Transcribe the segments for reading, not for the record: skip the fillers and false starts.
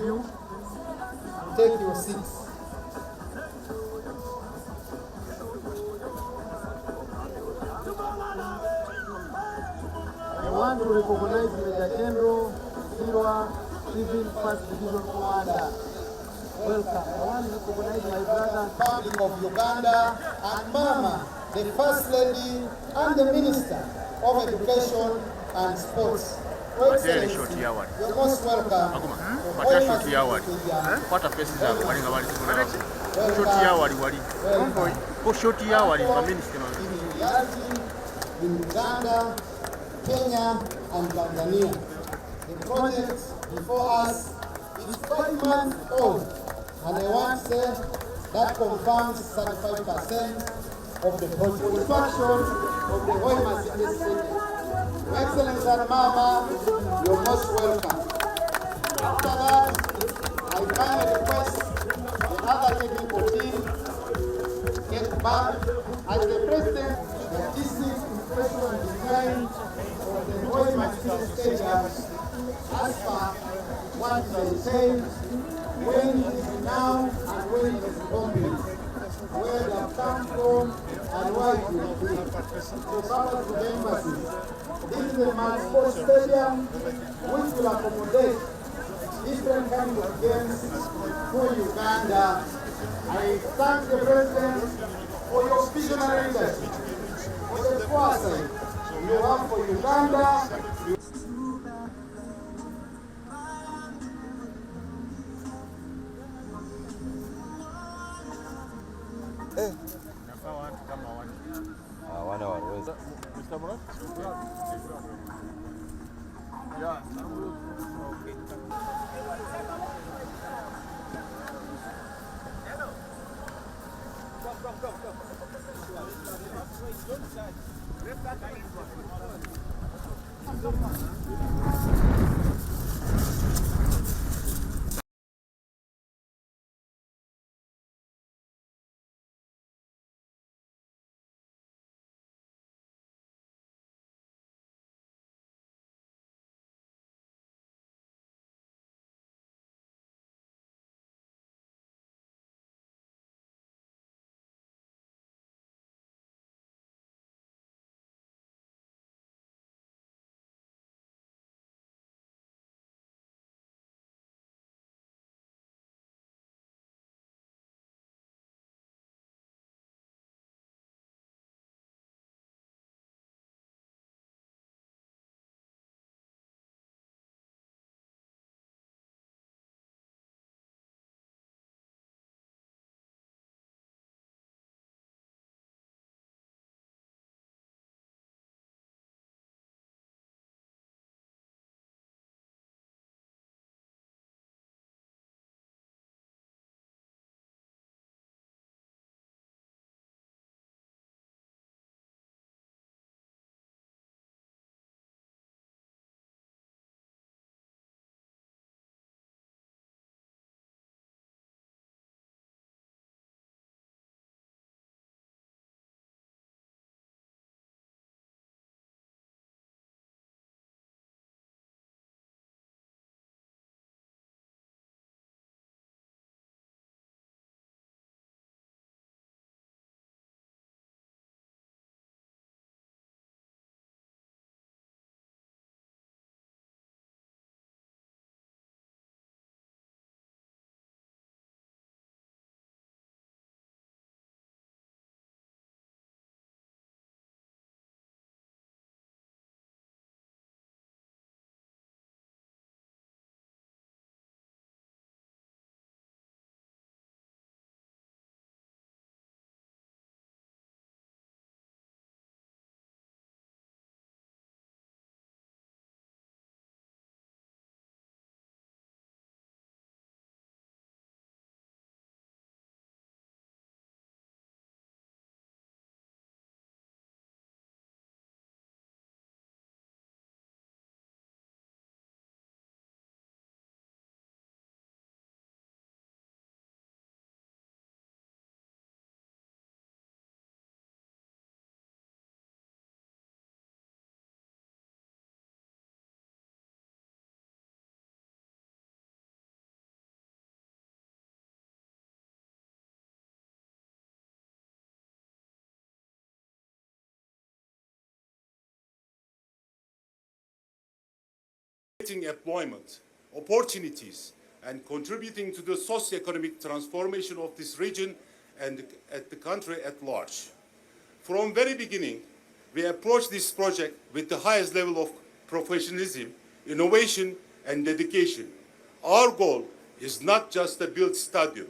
you to take your seats. I want to recognize Major General Sirwa, Civil First Division Commander. Welcome. I want to recognize my brother, Republic of Uganda, and Mama, the First Lady and the Minister of Education and Sports. Excellency, you're most welcome. Hoima City. In Uganda, Kenya, and Tanzania. The project before us is 5 months old, and I want to say that confirms 35% of the project. Construction of the Hoima City Stadium. Your Excellency and Mama, you're most welcome. After that, I kindly request the other technical team get back as the President of the District Professional Design of the Hoima City Stadium as per what they say, when it is now and when it is complete, where they have come from and why it will be. So members of the embassy, this is a multi-sport stadium which will accommodate different kinds of games for Uganda. I thank the President for your visionary leadership, for the foresight you have for Uganda. Wana wanaweza. employment, opportunities, and contributing to the socio-economic transformation of this region and at the country at large. From very beginning, we approached this project with the highest level of professionalism, innovation, and dedication. Our goal is not just to build stadium,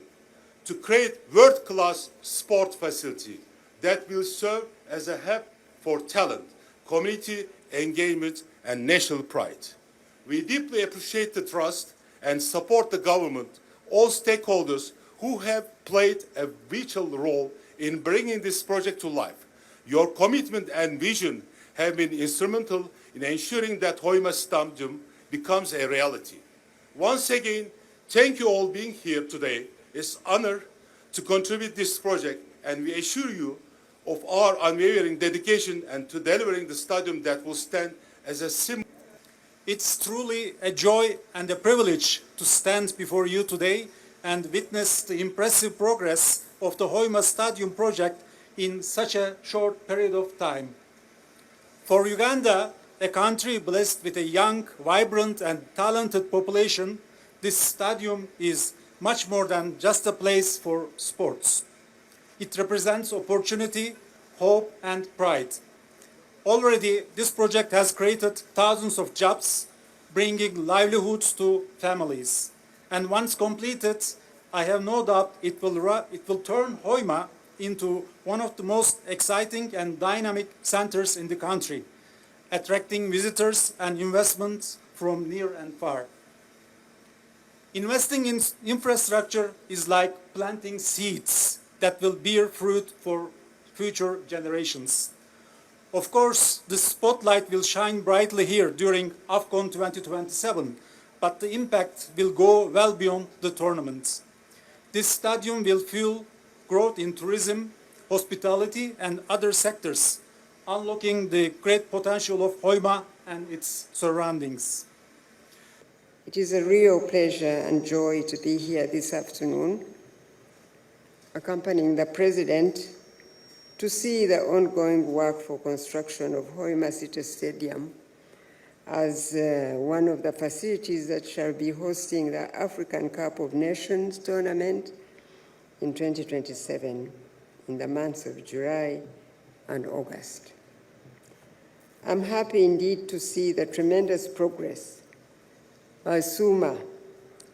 to create world-class sport facility that will serve as a hub for talent, community engagement, and national pride. We deeply appreciate the trust and support the government, all stakeholders who have played a vital role in bringing this project to life. Your commitment and vision have been instrumental in ensuring that Hoima Stadium becomes a reality. Once again, thank you all being here today. It's an honor to contribute this project, and we assure you of our unwavering dedication and to delivering the stadium that will stand as a symbol. It's truly a joy and a privilege to stand before you today and witness the impressive progress of the Hoima Stadium project in such a short period of time. For Uganda, a country blessed with a young, vibrant and talented population, this stadium is much more than just a place for sports. It represents opportunity, hope and pride. Already, this project has created thousands of jobs, bringing livelihoods to families. And once completed, I have no doubt it will turn Hoima into one of the most exciting and dynamic centers in the country, attracting visitors and investments from near and far. Investing in infrastructure is like planting seeds that will bear fruit for future generations. Of course, the spotlight will shine brightly here during AFCON 2027, but the impact will go well beyond the tournament. This stadium will fuel growth in tourism, hospitality and other sectors, unlocking the great potential of Hoima and its surroundings. It is a real pleasure and joy to be here this afternoon, accompanying the President to see the ongoing work for construction of Hoima City Stadium as one of the facilities that shall be hosting the African Cup of Nations tournament in 2027 in the months of July and August. I'm happy indeed to see the tremendous progress by SUMA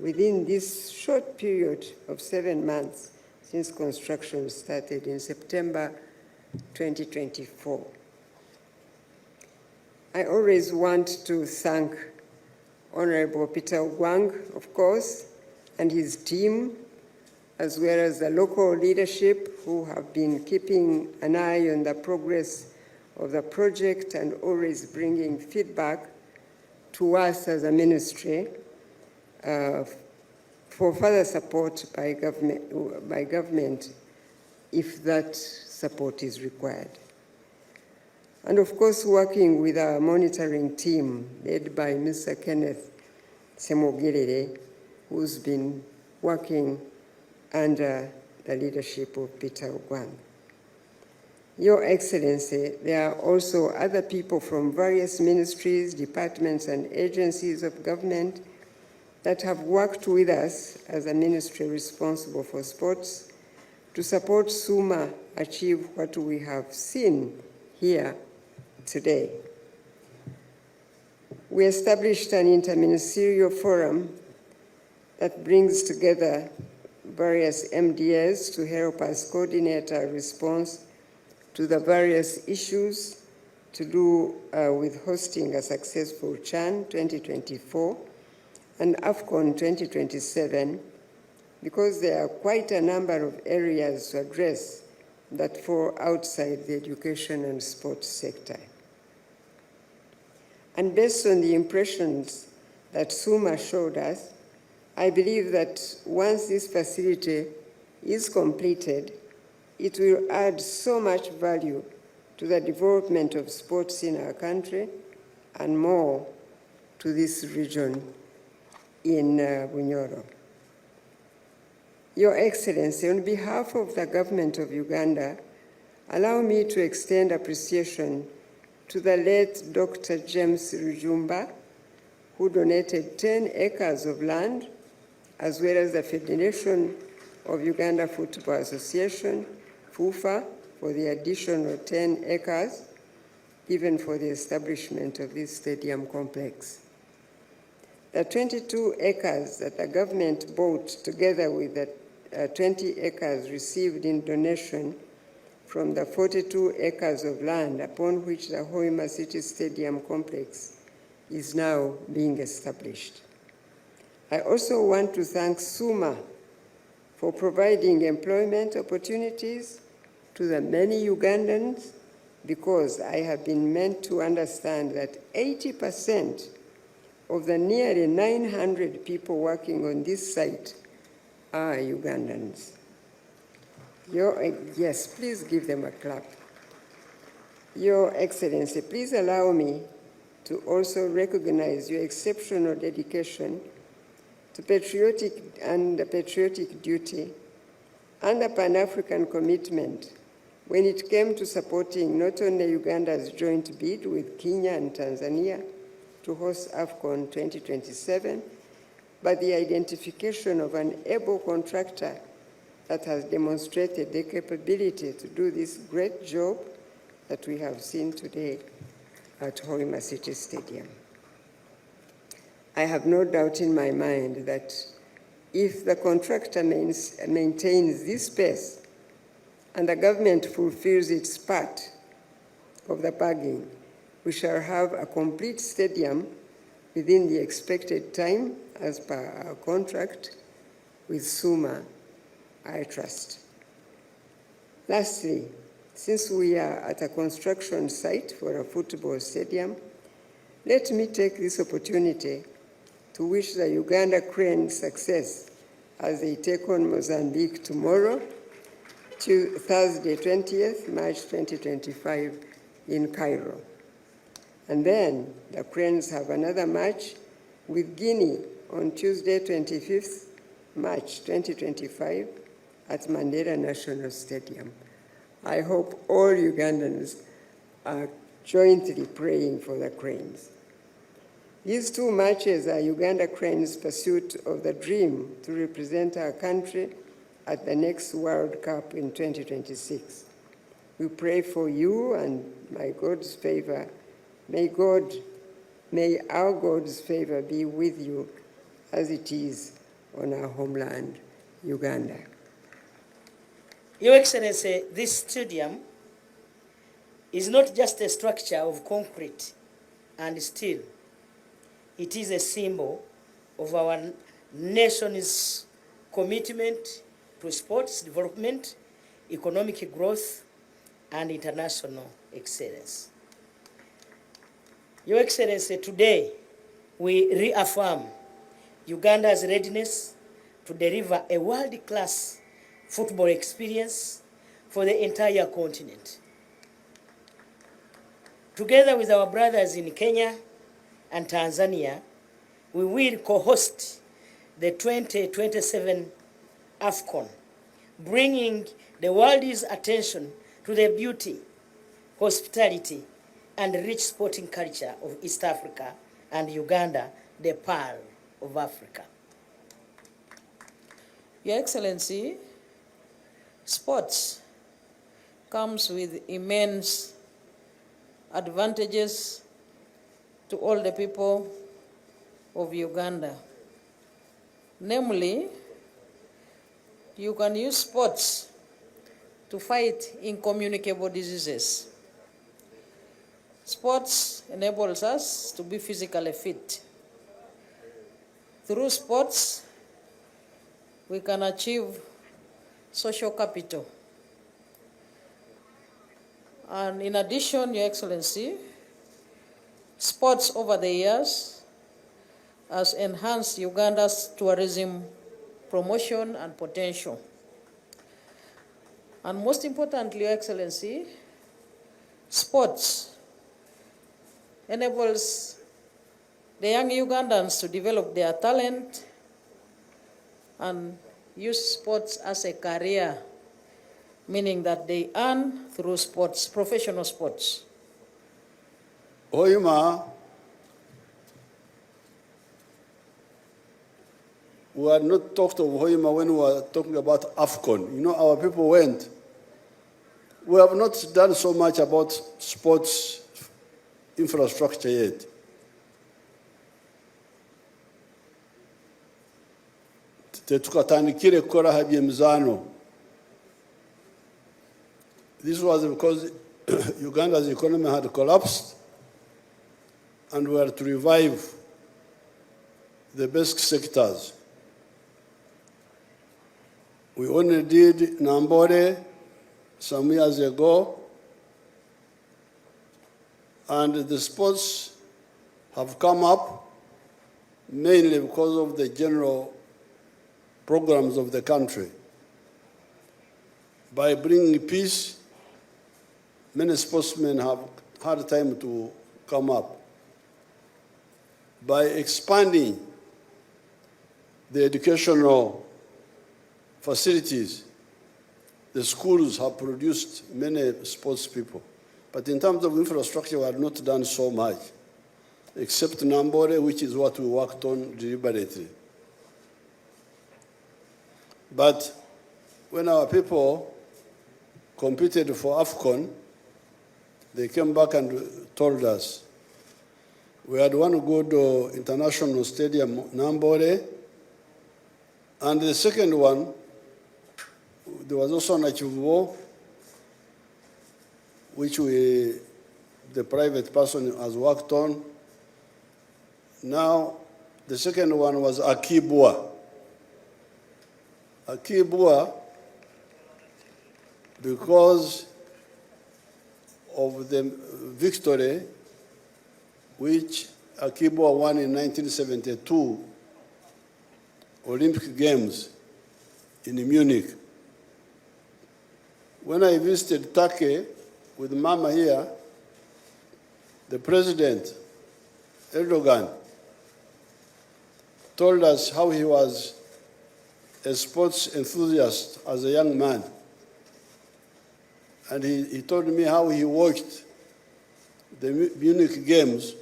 within this short period of 7 months since construction started in September 2024. I always want to thank Honorable Peter Ogwang, of course, and his team, as well as the local leadership who have been keeping an eye on the progress of the project and always bringing feedback to us as a ministry for further support by government if that support is required. And of course, working with our monitoring team led by Mr. Kenneth Semogirere, who's been working under the leadership of Peter Ogwang. Your Excellency, there are also other people from various ministries, departments, and agencies of government that have worked with us as a ministry responsible for sports to support SUMA achieve what we have seen here today. We established an interministerial forum that brings together various MDAs to help us coordinate our response to the various issues to do with hosting a successful CHAN 2024 and AFCON 2027, because there are quite a number of areas to address that fall outside the education and sports sector. And based on the impressions that SUMA showed us, I believe that once this facility is completed, it will add so much value to the development of sports in our country and more to this region in Bunyoro. Your Excellency, on behalf of the government of Uganda, allow me to extend appreciation to the late Dr. James Rujumba, who donated 10 acres of land, as well as the Federation of Uganda Football Association, FUFA, for the additional 10 acres given for the establishment of this stadium complex. The 22 acres that the government bought, together with the 20 acres received in donation from the 42 acres of land upon which the Hoima City Stadium complex is now being established. I also want to thank SUMA for providing employment opportunities to the many Ugandans, because I have been meant to understand that 80% of the nearly 900 people working on this site are Ugandans. Yes, please give them a clap. Your Excellency, please allow me to also recognize your exceptional dedication to patriotic duty and a Pan-African commitment when it came to supporting not only Uganda's joint bid with Kenya and Tanzania to host AFCON 2027, but the identification of an able contractor that has demonstrated the capability to do this great job that we have seen today at Hoima City Stadium. I have no doubt in my mind that if the contractor maintains this pace and the government fulfills its part of the bargain, we shall have a complete stadium within the expected time as per our contract with SUMA, I trust. Lastly, since we are at a construction site for a football stadium, let me take this opportunity to wish the Uganda Cranes success as they take on Mozambique tomorrow, Thursday, 20th March 2025 in Cairo. And then the Cranes have another match with Guinea on Tuesday, 25th March 2025 at Mandela National Stadium. I hope all Ugandans are jointly praying for the Cranes. These two matches are Uganda Cranes' pursuit of the dream to represent our country at the next World Cup in 2026. We pray for you and may God's favor, may our God's favor be with you as it is on our homeland, Uganda. Your Excellency, this stadium is not just a structure of concrete and steel. It is a symbol of our nation's commitment to sports development, economic growth, and international excellence. Your Excellency, today we reaffirm Uganda's readiness to deliver a world-class football experience for the entire continent. Together with our brothers in Kenya and Tanzania, we will co-host the 2027 AFCON, bringing the world's attention to the beauty, hospitality, and rich sporting culture of East Africa and Uganda, the Pearl of Africa. Your Excellency, sports comes with immense advantages to all the people of Uganda. Namely, you can use sports to fight incommunicable diseases. Sports enables us to be physically fit. Through sports, we can achieve social capital. And in addition, Your Excellency, sports over the years has enhanced Uganda's tourism promotion and potential. And most importantly, Your Excellency, sports enables the young Ugandans to develop their talent and use sports as a career, meaning that they earn through sports, professional sports. Hoima We had not talked of Hoima when we were talking about AFCON. You know, our people went. We have not done so much about sports infrastructure yet. Tetukatandikire kukora habyemizano. This was because Uganda's economy had collapsed and we had to revive the basic sectors. We only did Nambore some years ago, and the sports have come up mainly because of the general programs of the country. By bringing peace, many sportsmen have had time to come up. By expanding the educational facilities, the schools have produced many sports people. But in terms of infrastructure, we have not done so much, except Nambore, which is what we worked on deliberately. But when our people competed for AFCON, they came back and told us, we had one good international stadium, Nambore, and the second one, there was also Nachivuo, which the private person has worked on. Now, the second one was Akibua. Akibua, because of the victory which Akibua won in 1972 Olympic Games in Munich. When I visited Turkey with Mama here, the president, Erdogan, told us how he was a sports enthusiast as a young man. And he told me how he watched the Munich Games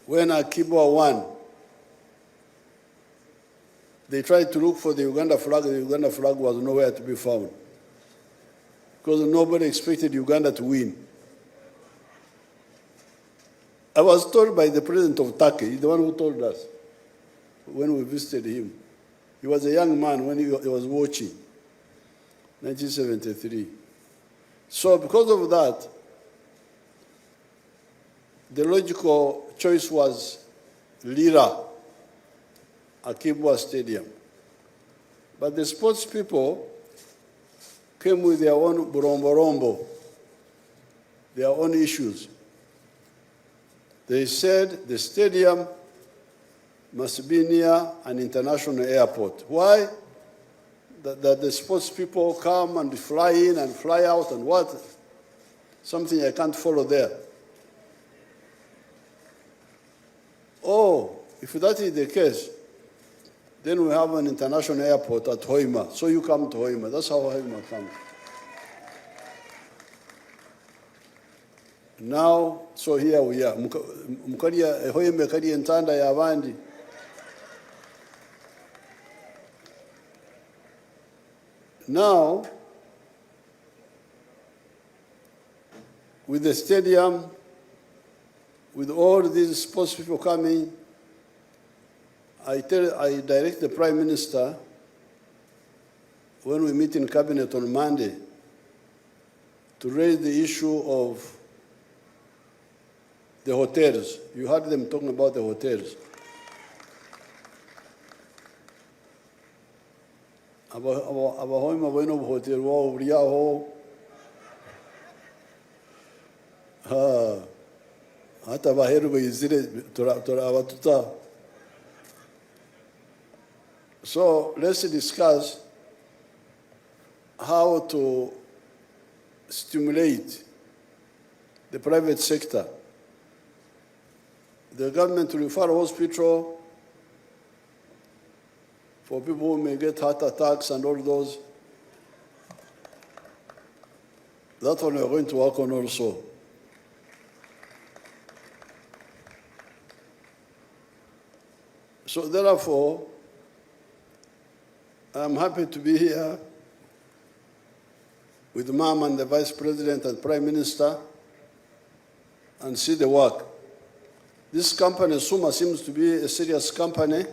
when Akibua won. They tried to look for the Uganda flag. The Uganda flag was nowhere to be found because nobody expected Uganda to win. I was told by the president of Turkey, the one who told us when we visited him. He was a young man when he was watching, 1973. So because of that, the logical choice was Lira, Akibua Stadium. But the sports people came with their own buromborombo, their own issues. They said the stadium must be near an international airport. Why? That the sports people come and fly in and fly out and what? Something I can't follow there. Oh, if that is the case, then we have an international airport at Hoima. So you come to Hoima. That's how Hoima comes. Now, so here we are. Hoima kari entanda ya abandi. Now, with the stadium, with all these sports people coming, I direct the Prime Minister, when we meet in Cabinet on Monday, to raise the issue of the hotels. You heard them talking about the hotels. Abahoima bueno hotel wa uriaho. Hata baheru bezire tora abatuta. So let's discuss how to stimulate the private sector. The government will refer a hospital for people who may get heart attacks and all those. That one we're going to work on also. So therefore, I'm happy to be here with Mom and the Vice President and Prime Minister and see the work. This company, Suma, seems to be a serious company.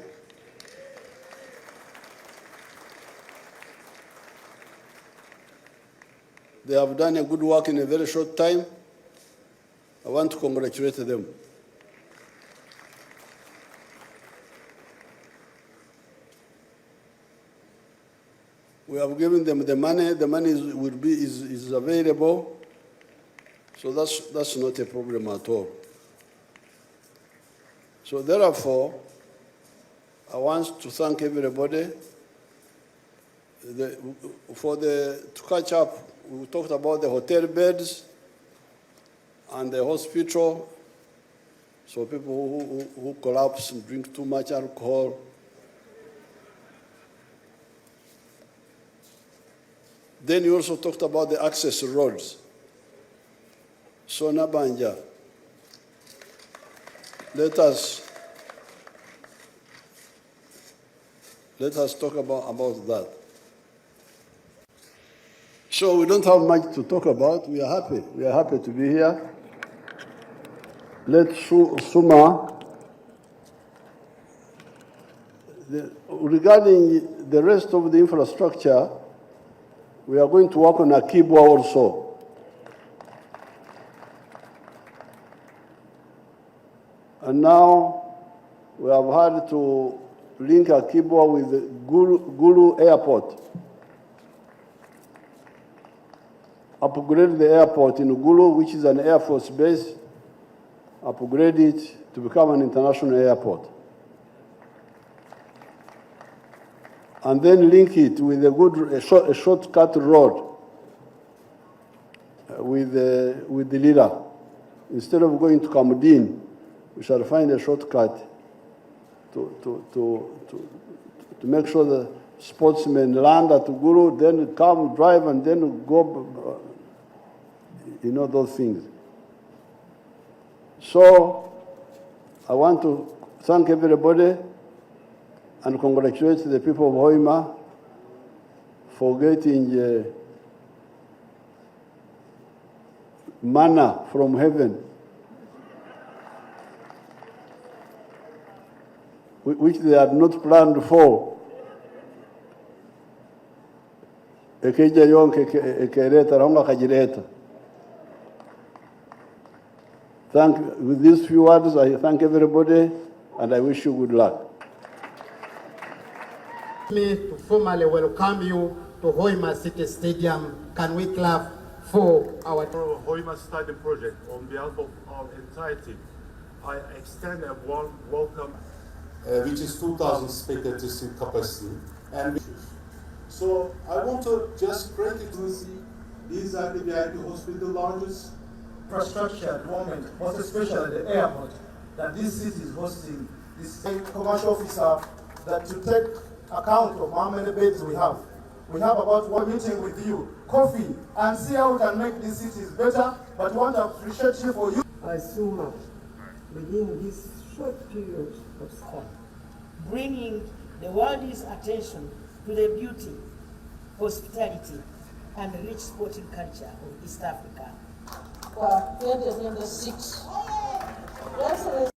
They have done a good work in a very short time. I want to congratulate them. We have given them the money. The money is available, so that's not a problem at all. So therefore, I want to thank everybody. To catch up, we talked about the hotel beds and the hospital. So people who collapse and drink too much alcohol. Then you also talked about the access roads. So Nabanja, let us talk about that. So we don't have much to talk about. We are happy. We are happy to be here. Let Suma. Regarding the rest of the infrastructure, we are going to work on Akibwa also. And now we have had to link Akibwa with the Gulu Airport. Upgrade the airport in Gulu, which is an Air Force base, upgrade it to become an international airport. And then link it with a shortcut road with the Lila. Instead of going to Kamudin, we shall find a shortcut to make sure the sportsmen land at Gulu, then come, drive, and then go, those things. So I want to thank everybody and congratulate the people of Hoima for getting manna from heaven, which they had not planned for. With these few words, I thank everybody and I wish you good luck. To formally welcome you to Hoima City Stadium. Can we clap for our Hoima Stadium project? On behalf of our entire team, I extend a warm welcome, which is 2,000 spectators in capacity. And so I want to just break it to see these are the VIP hospital lounges. infrastructure at the moment, most especially the airport, that this city is hosting this commercial officer that to take account of how many beds we have. We have about one meeting with you, coffee, and see how we can make these cities better, but we want to appreciate you for you. Suma, within this short period of time, bringing the world's attention to the beauty, hospitality, and rich sporting culture of East Africa. For 2026, Your Excellency,